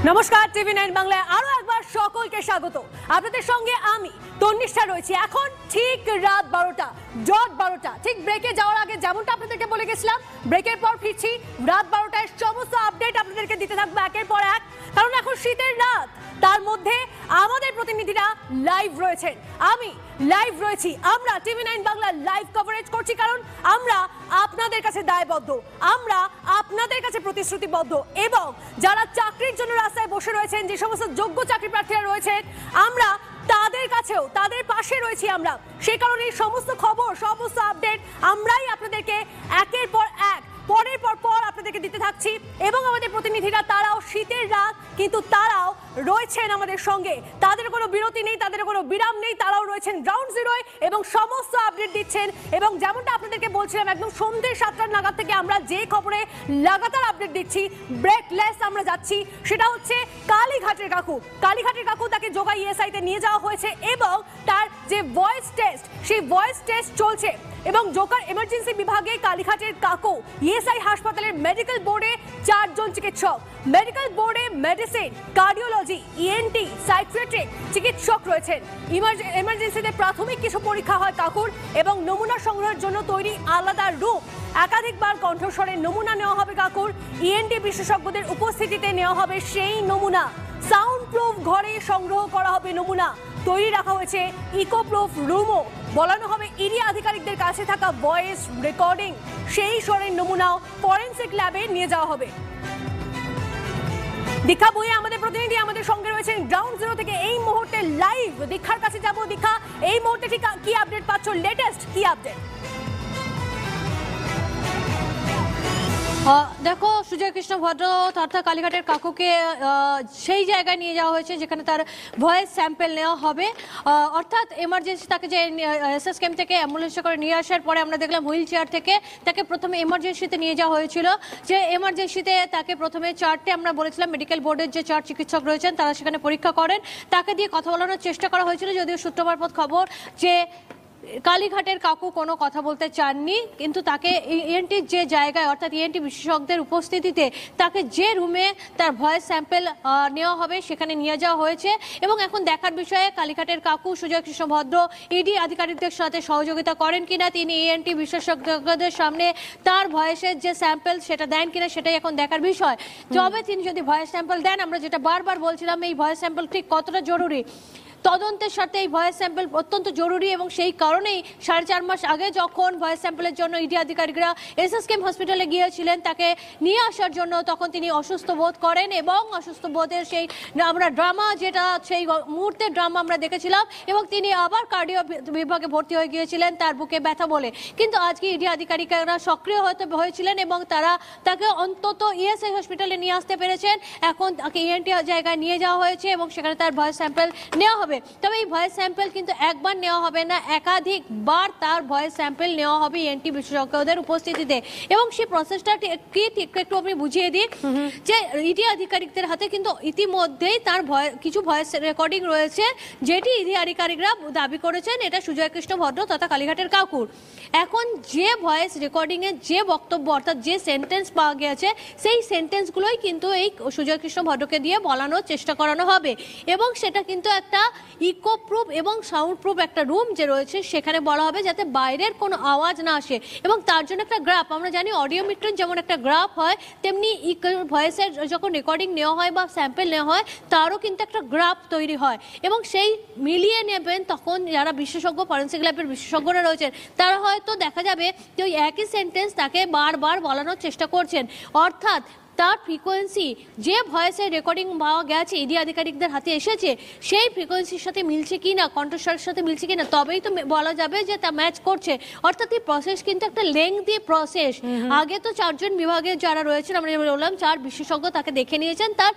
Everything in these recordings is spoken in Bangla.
নমস্কার, টিভি9 বাংলায় আরো একবার সকলকে স্বাগত। আপনাদের সঙ্গে আমি তন্নিষ্ঠা রয়েছি। এখন ঠিক রাত 12টা, ডট 12টা, ঠিক ব্রেকে যাওয়ার আগে যেমনটা আপনাদেরকে বলে গেছিলাম, ব্রেকের পর ফিরছি রাত 12টায় সমস্ত আপডেট আপনাদেরকে দিতে থাকবো একের পর এক। কারণ এখন শীতের রাত, তার মধ্যে আমাদের প্রতিনিধিরা লাইভ রয়েছেন, আমি লাইভ রয়েছি, আমরা টিভি9 বাংলা লাইভ কভারেজ করছি। কারণ আমরা আপনাদের কাছে দায়বদ্ধ, আমরা আপনাদের কাছে প্রতিশ্রুতিবদ্ধ, এবং যারা চাকরির জন্য রাস্তায় বসে রয়েছেন, যে সমস্ত যোগ্য চাকরি প্রার্থীরা রয়েছেন, আমরা তাদের কাছেও, তাদের পাশে রয়েছি আমরা। সেই কারণে সমস্ত খবর, সমস্ত আপডেট আমরাই আপনাদেরকে একের পর এক, পরের পর পর আপনাদেরকে দিতে থাকছি। এবং আমাদের প্রতিনিধিরা, তারাও শীতের রাত, কিন্তু তারাও রয়েছেন আমাদের সঙ্গে, তাদের কোনো বিরতি নেই, তাদের কোনো বিরাম নেই, তারাও রয়েছেন গ্রাউন্ড জিরোয় এবং সমস্ত আপডেট দিচ্ছেন। এবং যেমনটা আপনাদেরকে বলছিলাম, একদম সন্ধ্যে 7টা নাগাদ থেকে আমরা যে খবরে লাগাতার আপডেট দিচ্ছি, ব্রেকলেস আমরা যাচ্ছি, সেটা হচ্ছে কালীঘাটের কাকু। কালীঘাটের কাকু, তাকে যোগা ইএসআইতে নিয়ে যাওয়া হয়েছে এবং তার যে ভয়েস টেস্ট, সেই ভয়েস টেস্ট চলছে। এবং জোকার এমার্জেন্সি বিভাগে কালীঘাটের কাকু ইএসআই হাসপাতালের মেডিকেল বোর্ডে 4 জন চিকিৎসক, মেডিকেল বোর্ডে মেডিসিন, কার্ডিওলজি, ইএনটি, সাইকিয়াট্রিক চিকিৎসক রয়েছেন। এমার্জেন্সিতে প্রাথমিক কিছু পরীক্ষা হয় কাকুর, এবং নমুনা সংগ্রহের জন্য তৈরি আলাদা রুম। একাধিকবার কণ্ঠস্বরে নমুনা নেওয়া হবে কাকুর, ইএনটি বিশেষজ্ঞদের উপস্থিতিতে নেওয়া হবে সেই নমুনা। সাউন্ড প্রুফ ঘরে সংগ্রহ করা হবে নমুনা, তৈরি রাখা হয়েছে ইকো প্রুফ রুমও। বলানো হবে ইডি আধিকারিকদের কাছে থাকা ভয়েস রেকর্ডিং, সেই স্বরের নমুনাও ফরেনসিক ল্যাবে নিয়ে যাওয়া হবে। দীক্ষা বইয়ে আমাদের প্রতিনিধি আমাদের সঙ্গে রয়েছেন গ্রাউন্ড জিরো থেকে এই মুহূর্তে লাইভ। দীক্ষার কাছে যাব। দীক্ষা, এই মুহূর্তে ঠিক কি আপডেট পাচ্ছ, লেটেস্ট কি আপডেট? দেখো, সুজয় কৃষ্ণ ভদ্র অর্থাৎ কালীঘাটের কাকুকে সেই জায়গায় নিয়ে যাওয়া হয়েছে যেখানে তার ভয়েস স্যাম্পেল নেওয়া হবে। অর্থাৎ এমার্জেন্সি, তাকে যে এসএস ক্যাম্প থেকে অ্যাম্বুলেন্সে করে নিয়ে আসার পরে আমরা দেখলাম হুইল চেয়ার থেকে তাকে প্রথমে এমার্জেন্সিতে নিয়ে যাওয়া হয়েছিল। যে এমার্জেন্সিতে তাকে প্রথমে 4টে, আমরা বলেছিলাম মেডিকেল বোর্ডের যে 4 চিকিৎসক রয়েছেন তারা সেখানে পরীক্ষা করেন, তাকে দিয়ে কথা বলানোর চেষ্টা করা হয়েছিল। যদিও সূত্র মারফত খবর যে কালীঘাটের কাকু কোনো কথা বলতে চাননি, কিন্তু তাকে ইএনটির যে জায়গায়, অর্থাৎ ইএনটি বিশেষজ্ঞদের উপস্থিতিতে তাকে যে রুমে তার ভয়েস স্যাম্পেল নেওয়া হবে সেখানে নিয়ে যাওয়া হয়েছে। এবং এখন দেখার বিষয়ে কালীঘাটের কাকু সুজয় কৃষ্ণ ভদ্র ইডি আধিকারিকদের সাথে সহযোগিতা করেন কিনা, তিনি ইএনটি বিশেষজ্ঞদের সামনে তার ভয়েসের যে স্যাম্পেল সেটা দেন কিনা, সেটাই এখন দেখার বিষয়। তবে তিনি যদি ভয়েস স্যাম্পেল দেন, আমরা যেটা বারবার বলছিলাম, এই ভয়েস স্যাম্পল ঠিক কতটা জরুরি, তদন্তের সাথে এই ভয়েস স্যাম্পল অত্যন্ত জরুরি। এবং সেই কারণেই 4.5 মাস আগে যখন ভয়েস স্যাম্পলের জন্য ইডি আধিকারিকরা এসএসকেএম হসপিটালে গিয়েছিলেন তাকে নিয়ে আসার জন্য, তখন তিনি অসুস্থ বোধ করেন এবং অসুস্থ বোধের সেই আমরা ড্রামা, যেটা সেই মুহূর্তের ড্রামা আমরা দেখেছিলাম, এবং তিনি আবার কার্ডিও বিভাগে ভর্তি হয়ে গিয়েছিলেন তার বুকে ব্যথা বলে। কিন্তু আজকে ইডি আধিকারিকরা সক্রিয় হয়েছিলেন এবং তাকে অন্তত ইএসআই হসপিটালে নিয়ে আসতে পেরেছেন। এখন তাকে ইএনটি জায়গায় নিয়ে যাওয়া হয়েছে এবং সেখানে তার ভয়েস স্যাম্পল নেওয়া হবে। তবে এই ভয়েস স্যাম্পল কিন্তু একবার নেওয়া হবে না, একাধিকবার তার ভয়েস স্যাম্পল নেওয়া হবে ইএনটি বিশেষজ্ঞদের উপস্থিতিতে। এবং সেই প্রসেসটা কি ঠিক একটু আমি বুঝিয়ে দিই, যে ইডি আধিকারিকদের হাতে কিন্তু ইতিমধ্যেই তার কিছু ভয়েস রেকর্ডিং রয়েছে, যেটি ইডি আধিকারিকরা দাবি করেছেন এটা সুজয় কৃষ্ণ ভদ্র তথা কালীঘাটের কাকুর। এখন যে ভয়েস রেকর্ডিং এর যে বক্তব্য, অর্থাৎ যে সেন্টেন্স পাওয়া গেছে, সেই সেন্টেন্সগুলোই কিন্তু এই সুজয় কৃষ্ণ ভদ্রকে দিয়ে বলানোর চেষ্টা করানো হবে। এবং সেটা কিন্তু একটা ইকো প্রুফ এবং সাউন্ড প্রুফ একটা রুম যে রয়েছে সেখানে বলা হবে যাতে বাইরের কোনো আওয়াজ না আসে। এবং তার জন্য একটা গ্রাফ, আমরা জানি অডিওমিটার যেমন একটা গ্রাফ হয়, তেমনি ভয়েসের যখন রেকর্ডিং নেওয়া হয় বা স্যাম্পল নেওয়া হয় তারও কিন্তু একটা গ্রাফ তৈরি হয়। এবং সেই মিলিয়ে নেবেন তখন যারা বিশেষজ্ঞ, ফরেন্সিক ল্যাবের বিশেষজ্ঞরা রয়েছেন, তারা হয়তো দেখা যাবে যে ওই একই সেন্টেন্স তাকে বারবার বলানোর চেষ্টা করছেন। অর্থাৎ তার ফ্রিকোয়েন্সি, যে ভয়েসের রেকর্ডিং পাওয়া গেছে ইডি আধিকারিকদের হাতে এসেছে, সেই ফ্রিকোয়েন্সির সাথে মিলছে কিনা, কণ্ঠস্বরের সাথে মিলছে কিনা, তবেই তো বলা যাবে যে তা ম্যাচ করছে। অর্থাৎ এই প্রসেস কিন্তু একটা লেংথি প্রসেস। আগে তো 4 জন বিভাগের যারা রয়েছেন, আমরা বললাম 4 বিশেষজ্ঞ তাকে দেখে নিয়েছেন, তার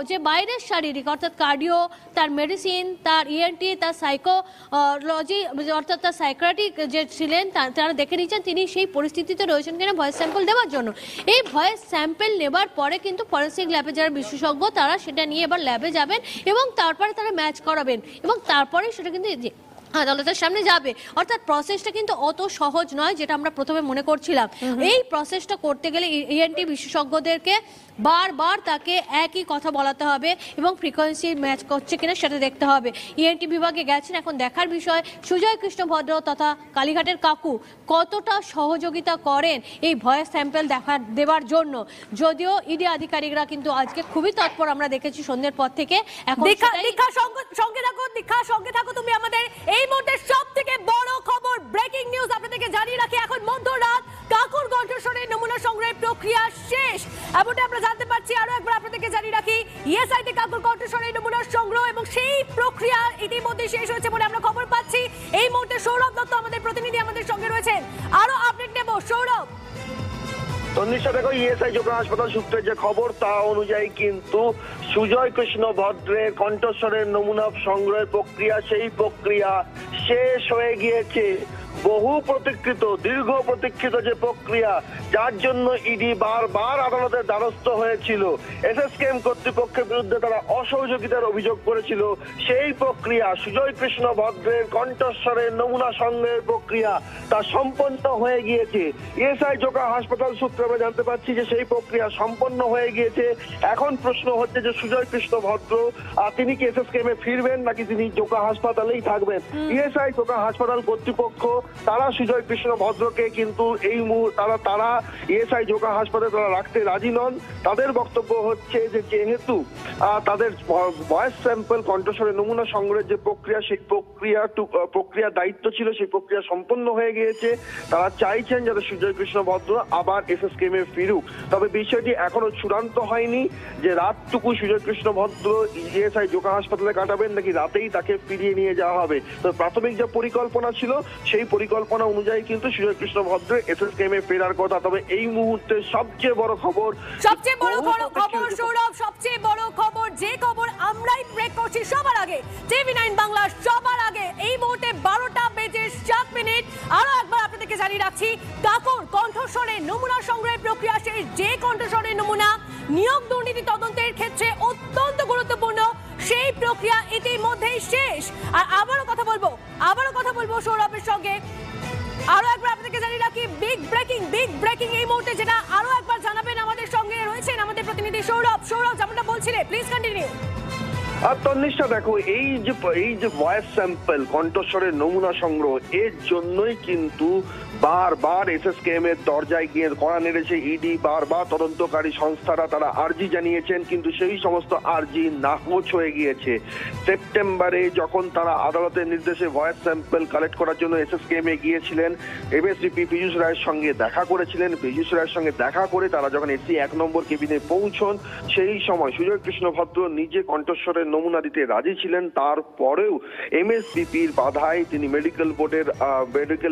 যে বাইরের শারীরিক, অর্থাৎ কার্ডিও, তার মেডিসিন, তার ইএনটি, তার সাইকোলজি, অর্থাৎ তার সাইকিয়াট্রিক যে ছিলেন তারা দেখে নিয়েছেন তিনি সেই পরিস্থিতিতে রয়েছেন কিনা ভয়েস স্যাম্পল দেওয়ার জন্য। এই ভয়েস স্যাম্পল নেবার পরে কিন্তু ফরেন্সিক ল্যাবে যারা বিশেষজ্ঞ তারা সেটা নিয়ে এবার ল্যাবে যাবেন এবং তারপরে তারা ম্যাচ করাবেন এবং তারপরে সেটা কিন্তু আদালতের সামনে যাবে। অর্থাৎ প্রসেসটা কিন্তু অত সহজ নয় যেটা আমরা প্রথমে মনে করছিলাম। এই প্রসেসটা করতে গেলে ইএনটি বিশেষজ্ঞদেরকে বারবার তাকে একই কথা বলাতে হবে এবং ফ্রিকোয়েন্সি ম্যাচ করছে কিনা সেটা দেখতে হবে। ইএনটি বিভাগে গেছেন, এখন দেখার বিষয় সুজয় কৃষ্ণ ভদ্র তথা কালীঘাটের কাকু কতটা সহযোগিতা করেন এই ভয়েস স্যাম্পল দেওয়ার জন্য। যদিও ইডি আধিকারিকরা কিন্তু আজকে খুবই তৎপর, আমরা দেখেছি সন্ধ্যের পর থেকে। এখন সঙ্গে থাকো তুমি আমাদের। এই মুহূর্তে সবথেকে বড় খবর, ব্রেকিং নিউজ আপনাদেরকে জানিয়ে রাখি, এখন মধ্যরাত কাকুর কণ্ঠস্বরের নমুনা সংগ্রহের প্রক্রিয়া শেষ এমনটা আমরা জানতে পারছি। আরো একবার আপনাদেরকে জানিয়ে রাখি, ইএসআইতে কাকুর কণ্ঠস্বরের নমুনা সংগ্রহ এবং সেই প্রক্রিয়া ইতিমধ্যে শেষ হয়েছে বলে আমরা খবর পাচ্ছি। এই মুহূর্তে সৌরভ দত্ত আমাদের প্রতিনিধি আমাদের সঙ্গে রয়েছেন, আরো আপডেট নেব। সৌরভ। তন্নিশা, দেখো, ইএসআই যোগা হাসপাতাল সূত্রে যে খবর তা অনুযায়ী কিন্তু সুজয় কৃষ্ণ ভদ্রের কণ্ঠস্বরের নমুনা সংগ্রহের প্রক্রিয়া, সেই প্রক্রিয়া শেষ হয়ে গিয়েছে। বহু প্রতীক্ষিত, দীর্ঘ প্রতীক্ষিত যে প্রক্রিয়া, যার জন্য ইডি বারবার আদালতের দ্বারস্থ হয়েছিল, এসএসকেএম কর্তৃপক্ষের বিরুদ্ধে তারা অসহযোগিতার অভিযোগ করেছিল, সেই প্রক্রিয়া সুজয় কৃষ্ণ ভদ্রের কণ্ঠস্বরের নমুনা সংগ্রহের প্রক্রিয়া তা সম্পন্ন হয়ে গিয়েছে। ইএসআই যোগা হাসপাতাল সূত্রে আমরা জানতে পারছি যে সেই প্রক্রিয়া সম্পন্ন হয়ে গিয়েছে। এখন প্রশ্ন হচ্ছে যে সুজয় কৃষ্ণ ভদ্র তিনি কি এসএসকেএম এ ফিরবেন নাকি তিনি যোগা হাসপাতালেই থাকবেন। ইএসআই যোগা হাসপাতাল কর্তৃপক্ষ তারা সুজয় কৃষ্ণ ভদ্রকে কিন্তু এই তারা ইএসআই যোগা হাসপাতালে তারা রাখতে রাজি নন। তাদের বক্তব্য হচ্ছে যে যেহেতু তাদের ভয়েস স্যাম্পল কণ্ঠস্বরের নমুনা সংগ্রহের যে প্রক্রিয়া, সেই প্রক্রিয়া দায়িত্ব ছিল, সেই প্রক্রিয়া সম্পন্ন হয়ে গিয়েছে, তারা চাইছেন যাতে সুজয় কৃষ্ণ ভদ্র আবার এসএসকেএম এ ফিরুক। তবে বিষয়টি এখনো চূড়ান্ত হয়নি যে রাতটুকু সুজয় কৃষ্ণ ভদ্র ইএসআই যোগা হাসপাতালে কাটাবেন নাকি রাতেই তাকে ফিরিয়ে নিয়ে যাওয়া হবে। তো প্রাথমিক যে পরিকল্পনা ছিল সেই পরিকল্পনা অনুযায়ী কিন্তু সুজয় কৃষ্ণ ভদ্র এসএসকেএম এ ফেরার কথা। তবে এই মুহূর্তে সবচেয়ে বড় খবর সৌরভ, সবচেয়ে বড় খবর, যে খবর আমরাই ব্রেক করছি সবার আগে, টিভি9 বাংলা সবার আগে। এই মুহূর্তে 12:07। আরো একবার আপনাদেরকে জানিয়ে রাখছি, কাকুর কণ্ঠস্বরের নমুনা সংগ্রহের প্রক্রিয়া শেষ। যে কণ্ঠস্বরের নমুনা নিয়োগ দুর্নীতি তদন্তের ক্ষেত্রে অত্যন্ত গুরুত্বপূর্ণ, সেই প্রক্রিয়া ইতিমধ্যেই শেষ। আর আবারও কথা বলবো সৌরভের সঙ্গে। আরো একবার আপনাদেরকে জানিয়ে রাখি, বিগ ব্রেকিং এই মুহূর্তে, যেটা আরো একবার জানাবেন। আমাদের সঙ্গে রয়েছেন আমাদের প্রতিনিধি সৌরভ। যেমনটা বলছিলে, প্লিজ কন্টিনিউ। আর তন্নিশা, দেখো, এই যে ভয়েস স্যাম্পল কণ্ঠস্বরের নমুনা সংগ্রহ, এর জন্যই কিন্তু বারবার এসএসকেএম এর দরজায় গিয়ে কড়া নেড়েছে ইডি। বারবার তদন্তকারী সংস্থারা তারা আর্জি জানিয়েছেন, কিন্তু সেই সমস্ত আর্জি নাকচ হয়ে গিয়েছে। সেপ্টেম্বরে যখন তারা আদালতের নির্দেশে ভয়েস স্যাম্পল কালেক্ট করার জন্য এসএসকেএম এ গিয়েছিলেন, এমএসভিপি পীযূষ রায়ের সঙ্গে দেখা করেছিলেন। পীযূষ রায়ের সঙ্গে দেখা করে তারা যখন এসি 1 নম্বর কেবিনে পৌঁছন, সেই সময় সুজয় কৃষ্ণ ভদ্র নিজে কণ্ঠস্বরের নমুনা দিতে রাজি ছিলেন। তারপরেও এমএসভিপির বাধায় তিনি মেডিকেল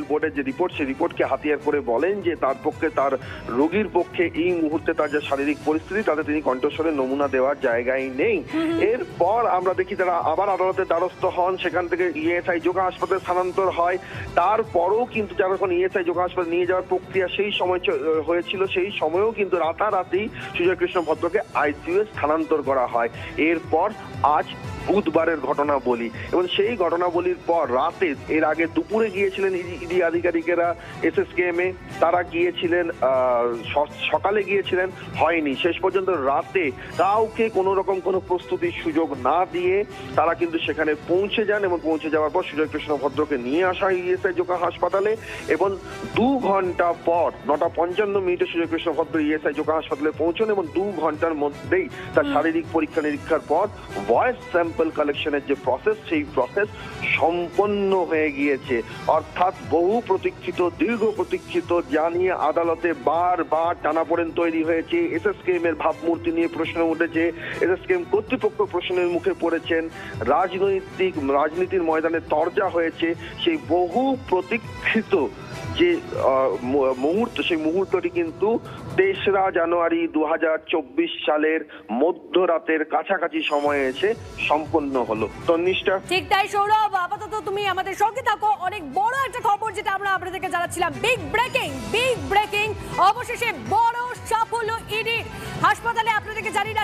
বোর্ডের যে রিপোর্ট, সেই রিপোর্টকে হাতিয়ার করে বলেন যে তার পক্ষে, তার রোগীর পক্ষে এই মুহূর্তে তার যে শারীরিক পরিস্থিতি, তাতে তিনি কণ্ঠস্বরের নমুনা দেওয়ার জায়গায় নেই। এরপর আমরা দেখি তারা আবার আদালতের দ্বারস্থ হন, সেখান থেকে ইএসআই যোগা হাসপাতালে স্থানান্তর হয়। তারপরেও কিন্তু যখন ইএসআই যোগা হাসপাতালে নিয়ে যাওয়ার প্রক্রিয়া সেই সময় হয়েছিল, সেই সময়েও কিন্তু রাতারাতি সুজয় কৃষ্ণ ভদ্রকে আইসিইউ এ স্থানান্তর করা হয়। এরপর আজ বুধবারের ঘটনা বলি, এবং সেই ঘটনাবলির পর রাতে, এর আগে দুপুরে গিয়েছিলেন ইডি আধিকারিকেরা এসএসকেএম এ, তারা গিয়েছিলেন সকালে গিয়েছিলেন, হয়নি। শেষ পর্যন্ত রাতে কাউকে কোনো রকম কোনো প্রস্তুতির সুযোগ না দিয়ে তারা কিন্তু সেখানে পৌঁছে যান, এবং পৌঁছে যাওয়ার পর সুজয় কৃষ্ণ ভদ্রকে নিয়ে আসা হয় ইএসআই যোগা হাসপাতালে। এবং 2 ঘন্টা পর 9:55 সুজয় কৃষ্ণ ভদ্র ইএসআই যোগা হাসপাতালে পৌঁছন, এবং 2 ঘন্টার মধ্যেই তার শারীরিক পরীক্ষা নিরীক্ষার পর ভয়েস স্যাম্পল কালেকশনের যে প্রসেস, সেই প্রসেস সম্পন্ন হয়ে গিয়েছে। অর্থাৎ বহু প্রতীক্ষিত, দীর্ঘ প্রতীক্ষিত, যা নিয়ে আদালতে বারবার টানাপোড়েন তৈরি হয়েছে। এসএসকেএম এর ভাবমূর্তি নিয়ে প্রশ্ন উঠেছে, এসএসকেএম কর্তৃপক্ষ প্রশ্নের মুখে পড়েছেন, রাজনীতির ময়দানে তরজা হয়েছে। সেই বহু প্রতীক্ষিত যে মুহূর্ত, সেই মুহূর্তটি কিন্তু 3রা জানুয়ারি 2024 সালের মধ্যরাতের কাছাকাছি সময়ে এসে সম্পন্ন হলো। তন্নিষ্ঠা, ঠিক তাই সৌরভ, আপাতত তুমি আমাদের সঙ্গে থাকো। অনেক বড় একটা খবর যেটা আমরা আপনাদেরকে জানাচ্ছিলাম, বিগ ব্রেকিং, অবশেষে বড় সাফল্য ইডির। হাসপাতালে আপনাদেরকে জানিয়ে